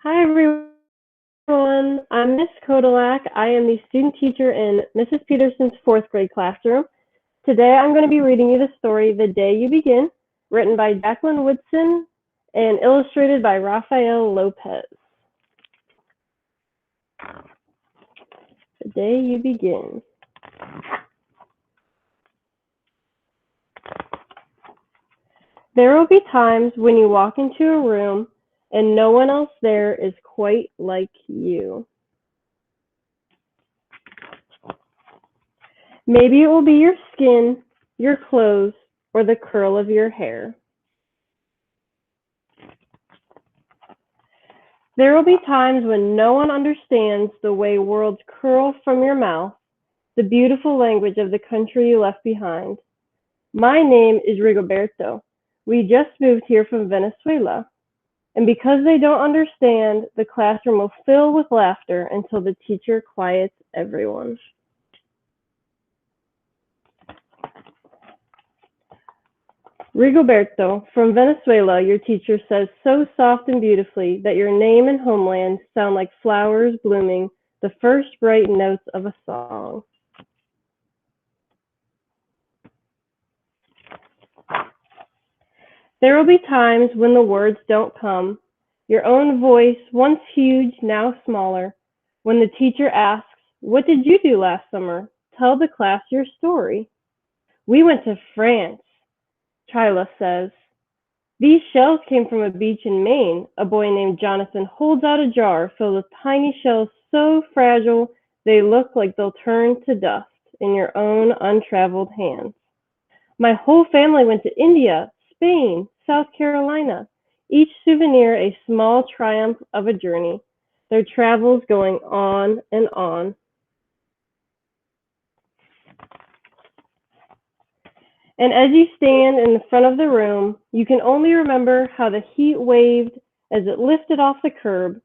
Hi everyone, I'm Miss Kotalac. I am the student teacher in Mrs. Peterson's fourth grade classroom. Today I'm going to be reading you the story The Day You Begin, written by Jacqueline Woodson and illustrated by Rafael Lopez. The Day You Begin. There will be times when you walk into a room and no one else there is quite like you. Maybe it will be your skin, your clothes, or the curl of your hair. There will be times when no one understands the way words curl from your mouth, the beautiful language of the country you left behind. My name is Rigoberto. We just moved here from Venezuela. And because they don't understand, the classroom will fill with laughter until the teacher quiets everyone. Rigoberto, from Venezuela, your teacher says so soft and beautifully that your name and homeland sound like flowers blooming, the first bright notes of a song. There will be times when the words don't come. Your own voice, once huge, now smaller. When the teacher asks, "What did you do last summer?" Tell the class your story. "We went to France," Tryla says. "These shells came from a beach in Maine." A boy named Jonathan holds out a jar filled with tiny shells so fragile they look like they'll turn to dust in your own untraveled hands. "My whole family went to India, Spain, South Carolina." Each souvenir a small triumph of a journey, their travels going on and on. And as you stand in the front of the room, you can only remember how the heat waved as it lifted off the curb,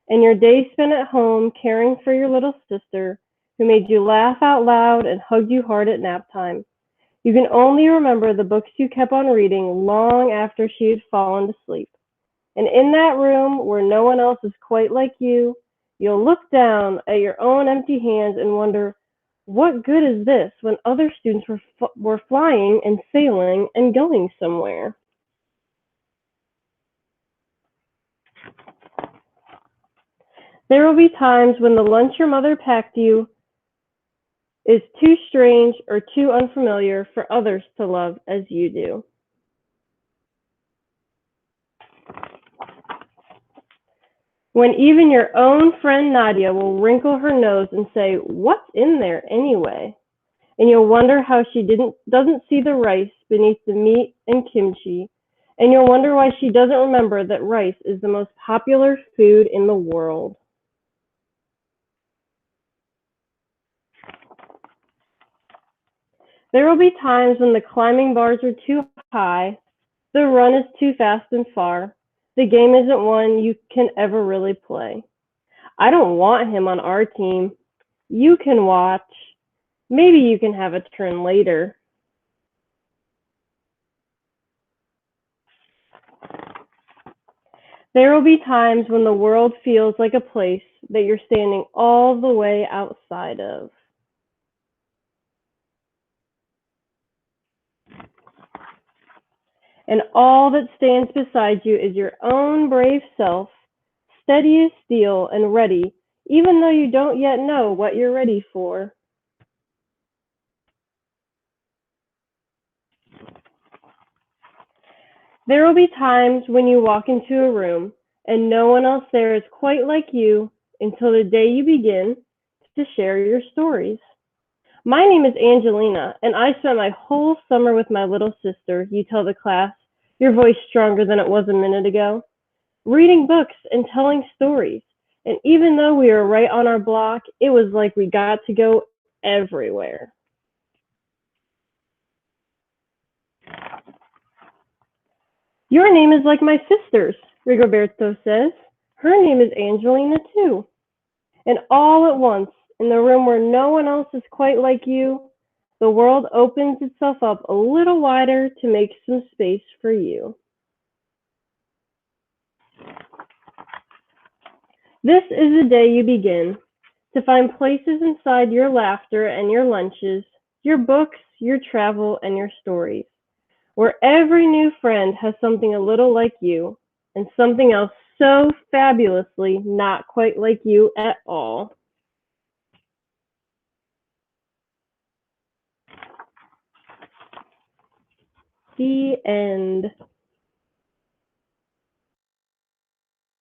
and your day spent at home caring for your little sister, who made you laugh out loud and hugged you hard at nap time. You can only remember the books you kept on reading long after she had fallen to sleep. And in that room where no one else is quite like you, you'll look down at your own empty hands and wonder, what good is this when other students were flying and sailing and going somewhere? There will be times when the lunch your mother packed you is too strange or too unfamiliar for others to love as you do. When even your own friend Nadia will wrinkle her nose and say, "What's in there anyway?" And you'll wonder how she doesn't see the rice beneath the meat and kimchi, and you'll wonder why she doesn't remember that rice is the most popular food in the world. There will be times when the climbing bars are too high, the run is too fast and far, the game isn't one you can ever really play. "I don't want him on our team." "You can watch." "Maybe you can have a turn later." There will be times when the world feels like a place that you're standing all the way outside of. And all that stands beside you is your own brave self, steady as steel and ready, even though you don't yet know what you're ready for. There will be times when you walk into a room and no one else there is quite like you until the day you begin to share your stories. My name is Angelina, and I spent my whole summer with my little sister, you tell the class, your voice stronger than it was a minute ago, reading books and telling stories. And even though we were right on our block, it was like we got to go everywhere. "Your name is like my sister's," Rigoberto says. "Her name is Angelina, too." And all at once, in the room where no one else is quite like you, the world opens itself up a little wider to make some space for you. This is the day you begin to find places inside your laughter and your lunches, your books, your travel, and your stories, where every new friend has something a little like you and something else so fabulously not quite like you at all. The end.